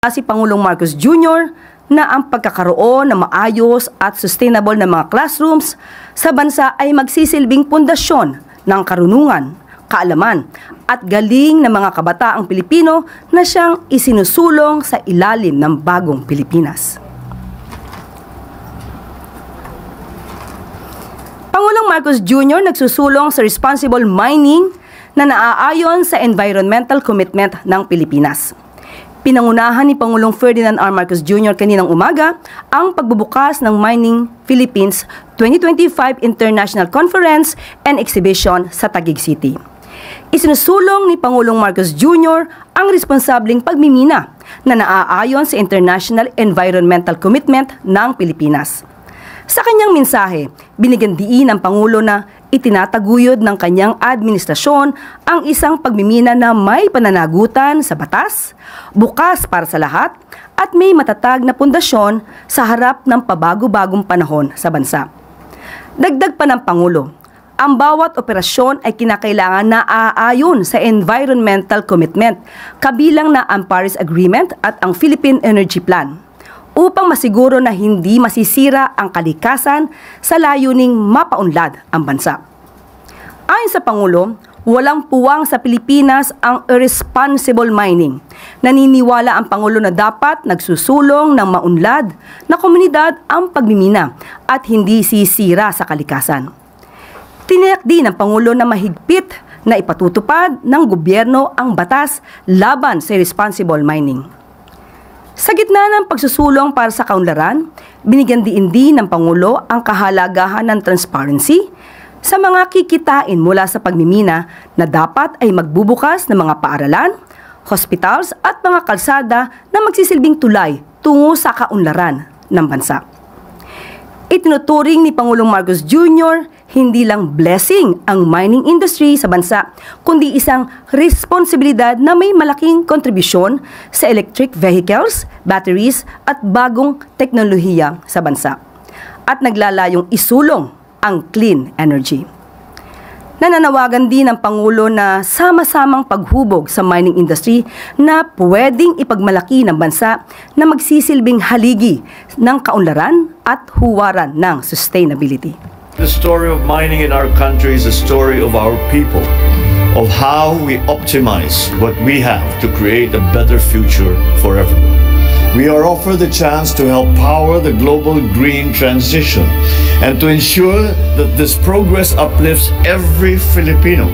Si Pangulong Marcos Jr. na ang pagkakaroon ng maayos at sustainable na mga classrooms sa bansa ay magsisilbing pundasyon ng karunungan, kaalaman at galing ng mga kabataang Pilipino na siyang isinusulong sa ilalim ng bagong Pilipinas. Pangulong Marcos Jr. nagsusulong sa responsible mining na naaayon sa environmental commitment ng Pilipinas. Pinangunahan ni Pangulong Ferdinand R. Marcos Jr. kaninang umaga ang pagbubukas ng Mining Philippines 2025 International Conference and Exhibition sa Taguig City. Isinusulong ni Pangulong Marcos Jr. ang responsabling pagmimina na naaayon sa International Environmental Commitment ng Pilipinas. Sa kanyang mensahe, binigyan diin ng Pangulo na itinataguyod ng kanyang administrasyon ang isang pagmimina na may pananagutan sa batas, bukas para sa lahat, at may matatag na pundasyon sa harap ng pabago-bagong panahon sa bansa. Dagdag pa ng Pangulo, ang bawat operasyon ay kinakailangan na aayon sa environmental commitment, kabilang na ang Paris Agreement at ang Philippine Energy Plan, upang masiguro na hindi masisira ang kalikasan sa layuning mapaunlad ang bansa. Ayon sa Pangulo, walang puwang sa Pilipinas ang irresponsible mining. Naniniwala ang Pangulo na dapat nagsusulong ng maunlad na komunidad ang pagmimina at hindi sisira sa kalikasan. Tiniyak din ng Pangulo na mahigpit na ipatutupad ng gobyerno ang batas laban sa irresponsible mining. Sa gitna ng pagsusulong para sa kaunlaran, binigyan din ng Pangulo ang kahalagahan ng transparency sa mga kikitain mula sa pagmimina na dapat ay magbubukas ng mga paaralan, hospitals at mga kalsada na magsisilbing tulay tungo sa kaunlaran ng bansa. Itinuturing ni Pangulong Marcos Jr. hindi lang blessing ang mining industry sa bansa, kundi isang responsibilidad na may malaking kontribusyon sa electric vehicles, batteries at bagong teknolohiya sa bansa. At naglalayong isulong ang clean energy. Nananawagan din ng Pangulo na sama-samang paghubog sa mining industry na pwedeng ipagmalaki ng bansa na magsisilbing haligi ng kaunlaran at huwaran ng sustainability. The story of mining in our country is a story of our people, of how we optimize what we have to create a better future for everyone. We are offered the chance to help power the global green transition and to ensure that this progress uplifts every Filipino.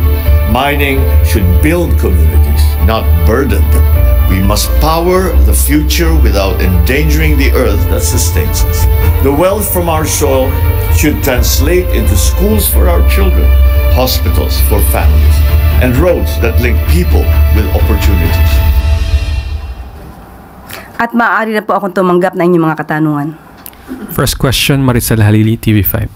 Mining should build communities, not burden them. We must power the future without endangering the earth that sustains us. The wealth from our soil should translate into schools for our children, hospitals for families, and roads that link people with opportunities. At maaari na po akong tumanggap na inyong mga katanungan. First question, Maricel Halili, TV5.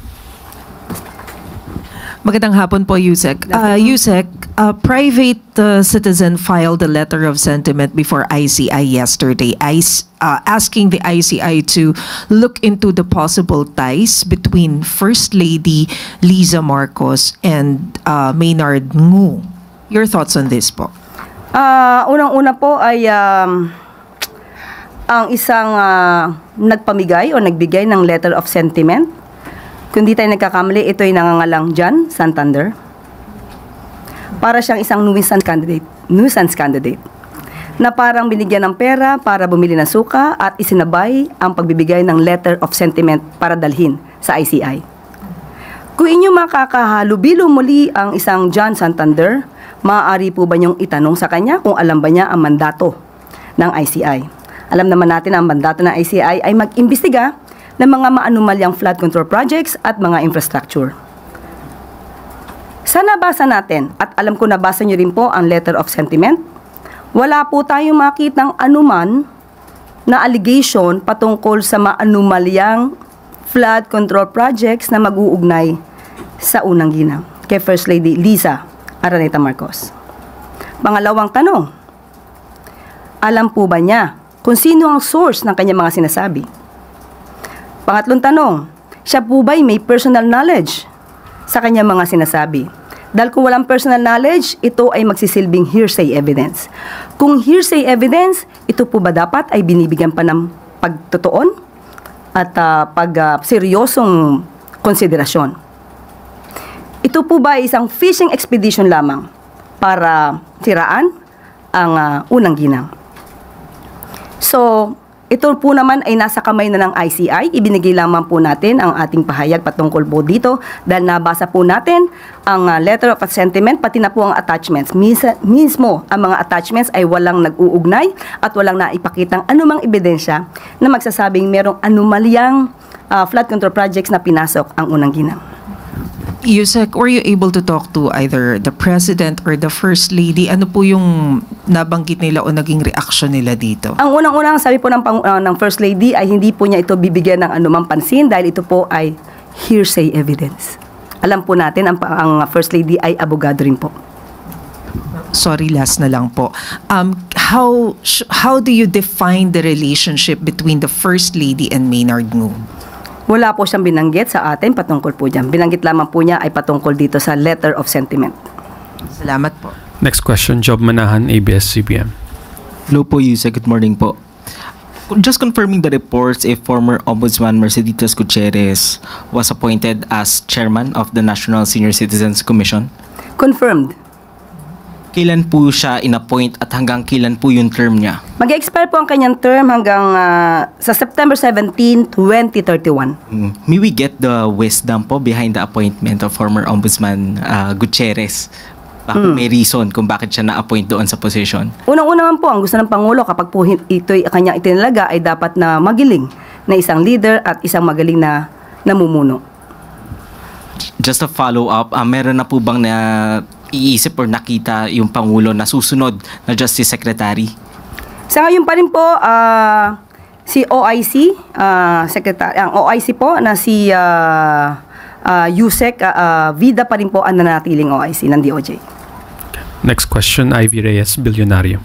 Magandang hapon po, Yusek. Yusek, a private citizen filed a letter of sentiment before ICI yesterday, asking the ICI to look into the possible ties between First Lady Liza Marcos and Maynard Ngu. Your thoughts on this po? Unang-una po ay ang isang nagpamigay o nagbigay ng letter of sentiment. Kung di tayo nagkakamali, ito ay nangangalang John Santander. Para siyang isang nuisance candidate na parang binigyan ng pera para bumili ng suka at isinabay ang pagbibigay ng letter of sentiment para dalhin sa ICI. Kung inyo makakahalubilo muli ang isang John Santander, maaari po ba niyong itanong sa kanya kung alam ba niya ang mandato ng ICI? Alam naman natin na ang mandato ng ICI ay mag-imbestiga ng mga maanumalyang flood control projects at mga infrastructure. Sa nabasa natin, at alam ko nabasa niyo rin po ang letter of sentiment, wala po tayong makitang anuman na allegation patungkol sa maanumalyang flood control projects na mag-uugnay sa unang ginang kay First Lady Liza Araneta Marcos. Pangalawang tanong, alam po ba niya kung sino ang source ng kanyang mga sinasabi? Pangatlong tanong, siya po ba'y may personal knowledge sa kanyang mga sinasabi? Dahil kung walang personal knowledge, ito ay magsisilbing hearsay evidence. Kung hearsay evidence, ito po ba dapat ay binibigyan pa ng pagtutuon at seryosong konsiderasyon? Ito po ba ay isang fishing expedition lamang para siraan ang unang ginang? So, ito po naman ay nasa kamay na ng ICI. Ibinigay lamang po natin ang ating pahayag patungkol po dito dahil nabasa po natin ang letter of sentiment pati na po ang attachments. Mismo ang mga attachments ay walang nag-uugnay at walang naipakitang anumang ebidensya na magsasabing merong anomalyang flood control projects na pinasok ang unang ginang. Yusek, were you able to talk to either the President or the First Lady? Ano po yung nabanggit nila o naging reaction nila dito? Ang unang-unang sabi po ng First Lady ay hindi po niya ito bibigyan ng anumang pansin dahil ito po ay hearsay evidence. Alam po natin ang First Lady ay abogado rin po. Sorry, last na lang po. How do you define the relationship between the First Lady and Maynard Ngu? Wala po siyang binanggit sa atin patungkol po dyan. Binanggit lamang po niya ay patungkol dito sa letter of sentiment. Salamat po. Next question, Job Manahan, ABS-CBN. Hello po, Yusek. Good morning po. Just confirming the reports, if former Ombudsman Merceditas Gutierrez was appointed as chairman of the National Senior Citizens Commission. Confirmed. Kailan po siya in-appoint at hanggang kailan po yung term niya? Mag-expire po ang kanyang term hanggang sa September 17, 2031. May we get the wisdom po behind the appointment of former Ombudsman Gutierrez? May reason kung bakit siya na-appoint doon sa position? Unang-una man po, ang gusto ng Pangulo kapag po ito'y kanyang itinalaga ay dapat na magiling na isang leader at isang magaling na namumuno. Just a follow-up, meron na po bang iisip or nakita yung Pangulo na susunod na Justice Secretary? Sa ngayon pa rin po, si OIC, ang OIC po na si Yusek Vida pa rin po ang nanatiling OIC ng DOJ. Next question, Ivy Reyes, Bilyonaryo.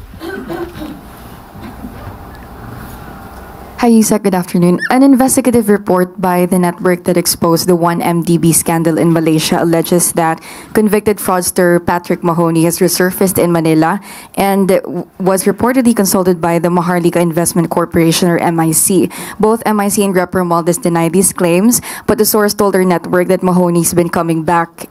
Hi, Yusek. Good afternoon. An investigative report by the network that exposed the 1MDB scandal in Malaysia alleges that convicted fraudster Patrick Mahoney has resurfaced in Manila and was reportedly consulted by the Maharlika Investment Corporation or MIC. Both MIC and Rep. Romualdez deny these claims, but the source told our network that Mahoney's been coming back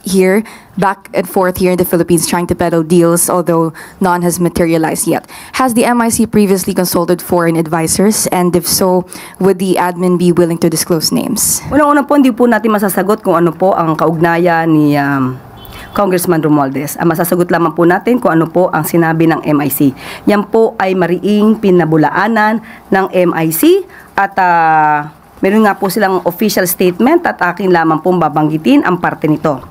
and forth here in the Philippines trying to peddle deals, although none has materialized yet. Has the MIC previously consulted foreign advisors? And if so, would the admin be willing to disclose names? Unang-una po, hindi po natin masasagot kung ano po ang kaugnayan ni Congressman Romualdez. Ang masasagot lamang po natin kung ano po ang sinabi ng MIC. Yan po ay mariing pinabulaanan ng MIC at meron nga po silang official statement at akin lamang pong babanggitin ang parte nito.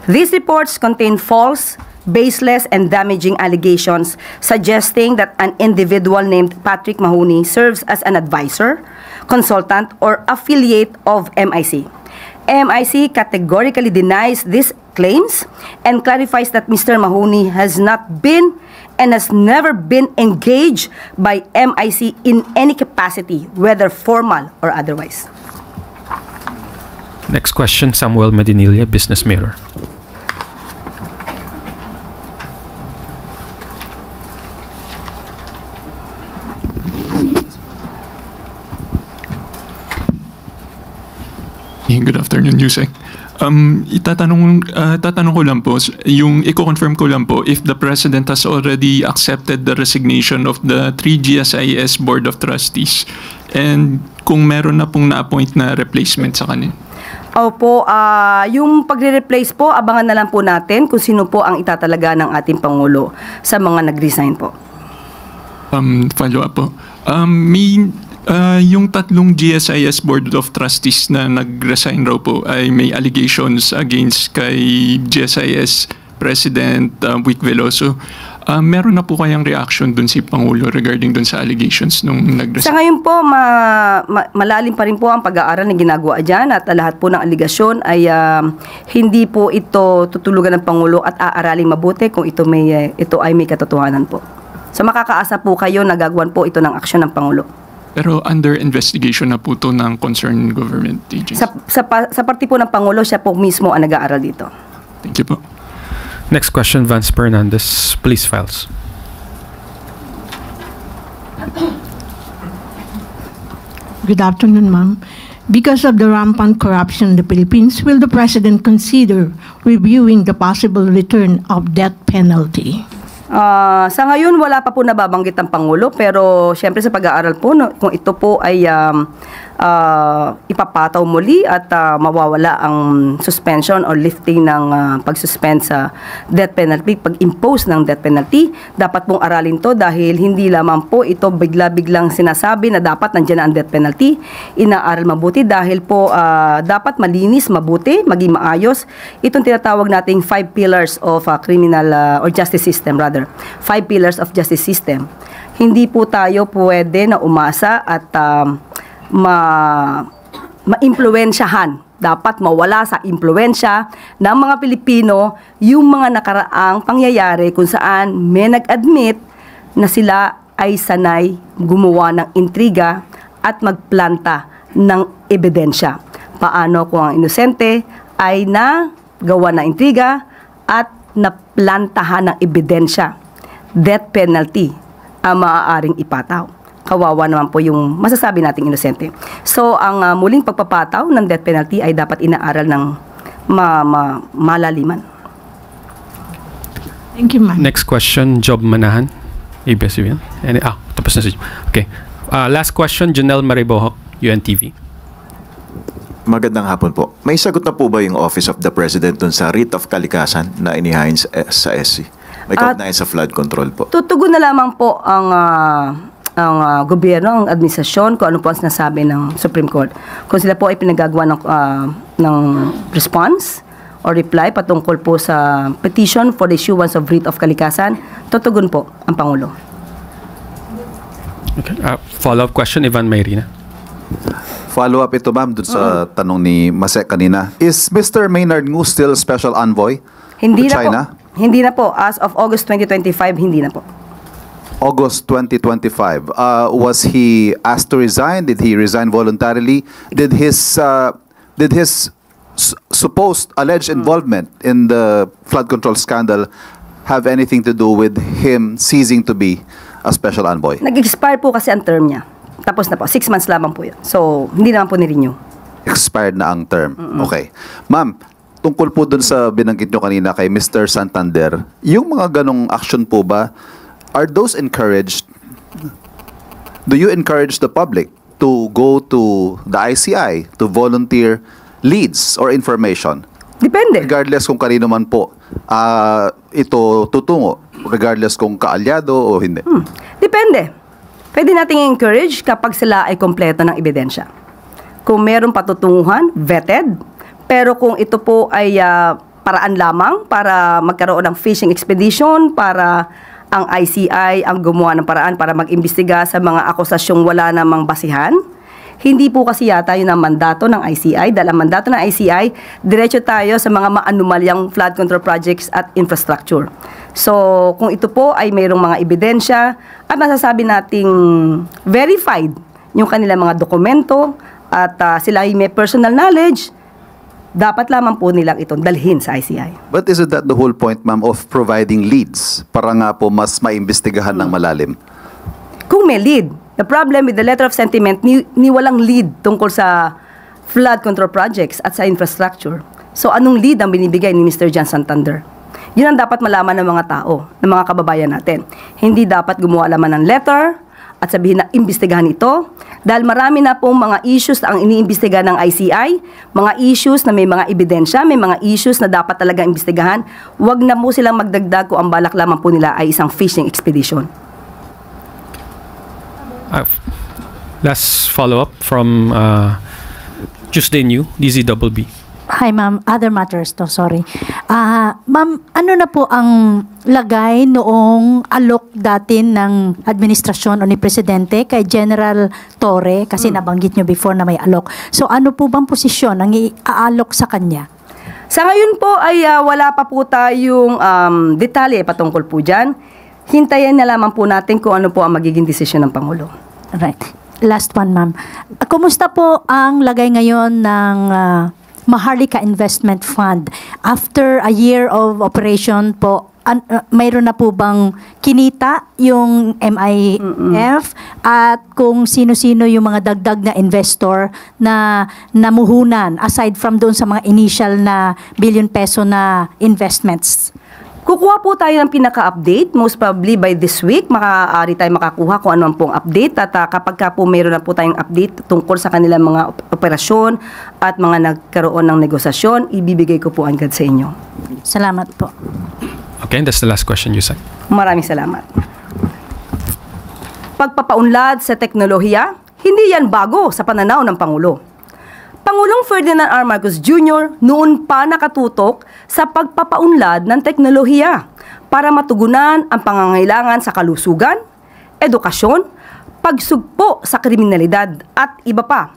These reports contain false, baseless, and damaging allegations suggesting that an individual named Patrick Mahoney serves as an advisor, consultant, or affiliate of MIC. MIC categorically denies these claims and clarifies that Mr. Mahoney has not been and has never been engaged by MIC in any capacity, whether formal or otherwise. Next question, Samuel Medinilla, Business Mirror. Good afternoon, Yusek. Tatanong ko lang po, i-confirm ko lang po if the President has already accepted the resignation of the 3 GSIS Board of Trustees and kung meron na pong na-appoint na replacement sa kanila. Opo, yung pagre-replace po, abangan na lang po natin kung sino po ang itatalaga ng ating Pangulo sa mga nag-resign po. Follow up po. Yung 3 GSIS Board of Trustees na nag-resign raw po ay may allegations against kay GSIS President Vic Veloso. Meron na po kayang reaction dun si Pangulo regarding dun sa allegations nung nag-resign? Sa ngayon po, malalim pa rin po ang pag-aaral na ginagawa dyan at lahat po ng aligasyon ay hindi po ito tutulugan ng Pangulo at aaraling mabuti kung ito ay may katotohanan po. So makakaasa po kayo na gagawan po ito ng aksyon ng Pangulo. Pero under investigation na po ito ng concerned government agency. Sa parte po ng Pangulo, siya po mismo ang nag-aaral dito. Thank you po. Next question, Vance Fernandez, Police Files. Good afternoon, ma'am. Because of the rampant corruption in the Philippines, will the President consider reviewing the possible return of death penalty? Sa ngayon, wala pa po nababanggit ang Pangulo, pero syempre sa pag-aaral po, no, kung ito po ay ipapataw muli at mawawala ang suspension or lifting ng pag-suspend sa death penalty, pag-impose ng death penalty, dapat pong aralin to dahil hindi lamang po ito bigla-biglang sinasabi na dapat nandiyan na ang death penalty. Inaaral mabuti dahil po dapat malinis, mabuti, maging maayos. Itong tinatawag nating 5 pillars of criminal or justice system rather. 5 pillars of justice system. Hindi po tayo pwede na umasa at ma-impluwensyahan. Dapat mawala sa impluwensya ng mga Pilipino yung mga nakaraang pangyayari kung saan may nag-admit na sila ay sanay gumawa ng intriga at magplanta ng ebidensya. Paano kung ang inosente ay nagawa ng intriga at naplantahan ng ebidensya? Death penalty ang maaaring ipataw. Kawawa naman po yung masasabi nating inosente. So, ang muling pagpapataw ng death penalty ay dapat inaaral ng malaliman. Thank you, ma'am. Next question, Job Manahan, ABS-CBN. Tapos na si... Okay. Last question, Janelle Maribohok, UNTV. Magandang hapon po. May sagot na po ba yung Office of the President dun sa writ of kalikasan na inihain sa SC? May kaugnayan sa flood control po. Tutugon na lamang po ang gobyerno, ang administrasyon, kung ano po ang sinasabi ng Supreme Court. Kung sila po ay pinagagawa ng response or reply patungkol po sa petition for the issuance of writ of kalikasan, tutugon po ang Pangulo. Okay. Follow-up question, Ivan Mayrina. Follow-up ito, ma'am, dun sa tanong ni Masek kanina. Is Mr. Maynard Ngu still special envoy Hindi to na China? po. Hindi na po. As of August 2025, hindi na po. August 2025. Was he asked to resign? Did he resign voluntarily? Did his supposed alleged involvement in the flood control scandal have anything to do with him ceasing to be a special envoy? Nag-expire po kasi ang term niya. Tapos na po. 6 months lamang po yun. So, hindi naman po ni-renew. Expired na ang term. Okay. Ma'am, tungkol po dun sa binanggit nyo kanina kay Mr. Santander, yung mga ganong action po ba, are those encouraged? Do you encourage the public to go to the ICI to volunteer leads or information? Depende. Regardless kung kanino man po ito tutungo, regardless kung kaalyado o hindi. Depende. Pwede nating encourage kapag sila ay kompleto ng ebidensya. Kung meron patutunguhan, vetted. Pero kung ito po ay paraan lamang para magkaroon ng fishing expedition, para ang ICI ang gumawa ng paraan para mag-imbestiga sa mga akusasyong wala namang basihan, hindi po kasi yata yun ang mandato ng ICI. Dahil ang mandato ng ICI, diretso tayo sa mga maanumalyang flood control projects at infrastructure. So, kung ito po ay mayroong mga ebidensya at masasabi nating verified yung kanilang mga dokumento at sila ay may personal knowledge, dapat lamang po nilang itong dalhin sa ICI. But isn't that the whole point, ma'am, of providing leads para nga po mas maimbestigahan ng malalim? Kung may lead. The problem with the letter of sentiment, ni walang lead tungkol sa flood control projects at sa infrastructure. So, anong lead ang binibigay ni Mr. John Santander? Yun ang dapat malaman ng mga tao, ng mga kababayan natin. Hindi dapat gumawa lamang ng letter at sabihin na imbestigahan ito dahil marami na pong mga issues na ang iniimbestigahan ng ICI, mga issues na may mga ebidensya, may mga issues na dapat talaga imbestigahan. Huwag na po silang magdagdag kung ang balak lamang po nila ay isang fishing expedition. Last follow-up from Tuesday New, DZBB. Hi, ma'am. Other matters to, sorry. Ma'am, ano na po ang lagay noong alok dati ng administrasyon o ni Presidente kay General Torre? Kasi nabanggit nyo before na may alok. So, ano po bang posisyon ang iaalok sa kanya? Sa ngayon po ay wala pa po tayong detalye patungkol po dyan. Hintayin na lamang po natin kung ano po ang magiging desisyon ng Pangulo. Right. Last one, ma'am. Kumusta po ang lagay ngayon ng Maharlika Investment Fund. After a year of operation po, mayroon na po bang kinita yung MIF at kung sino-sino yung mga dagdag na investor na namuhunan aside from doon sa mga initial na billion peso na investments? Kukuha po tayo ng pinaka-update, most probably by this week, maaari tayo makakuha kung ano pong update at kapag ka po mayroon na po tayong update tungkol sa kanilang mga operasyon at mga nagkaroon ng negosasyon, ibibigay ko po agad sa inyo. Salamat po. Okay, that's the last question, Yusek. Maraming salamat. Pagpapaunlad sa teknolohiya, hindi yan bago sa pananaw ng Pangulo. Pangulong Ferdinand R. Marcos Jr. noon pa nakatutok sa pagpapaunlad ng teknolohiya para matugunan ang pangangailangan sa kalusugan, edukasyon, pagsugpo sa kriminalidad at iba pa.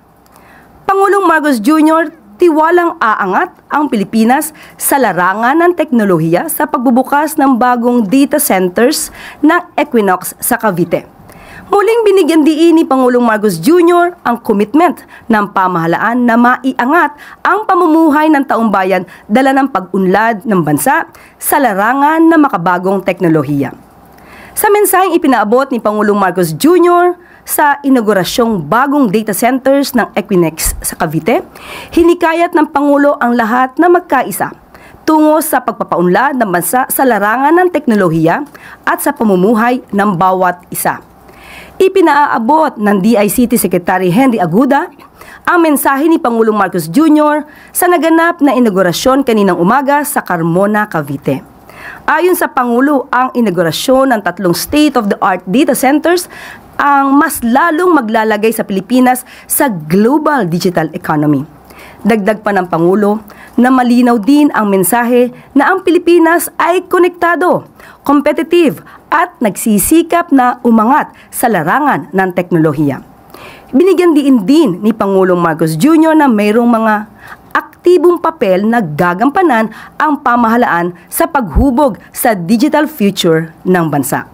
Pangulong Marcos Jr. tiwalang aangat ang Pilipinas sa larangan ng teknolohiya sa pagbubukas ng bagong data centers ng Equinox sa Cavite. Muling binigyan diin ni Pangulong Marcos Jr. ang commitment ng pamahalaan na maiangat ang pamumuhay ng taumbayan dala ng pag-unlad ng bansa sa larangan ng makabagong teknolohiya. Sa mensaheng ipinaabot ni Pangulong Marcos Jr. sa inaugurasyong bagong data centers ng Equinox sa Cavite, hinikayat ng Pangulo ang lahat na magkaisa tungo sa pagpapaunlad ng bansa sa larangan ng teknolohiya at sa pamumuhay ng bawat isa. Ipinaabot ng DICT Secretary Henry Aguda ang mensahe ni Pangulong Marcos Jr. sa naganap na inaugurasyon kaninang umaga sa Carmona, Cavite. Ayon sa Pangulo, ang inaugurasyon ng 3 state-of-the-art data centers ang mas lalong maglalagay sa Pilipinas sa global digital economy. Dagdag pa ng Pangulo na malinaw din ang mensahe na ang Pilipinas ay konektado, competitive at nagsisikap na umangat sa larangan ng teknolohiya. Binigyan din ni Pangulong Marcos Jr. na mayroong mga aktibong papel na gagampanan ang pamahalaan sa paghubog sa digital future ng bansa.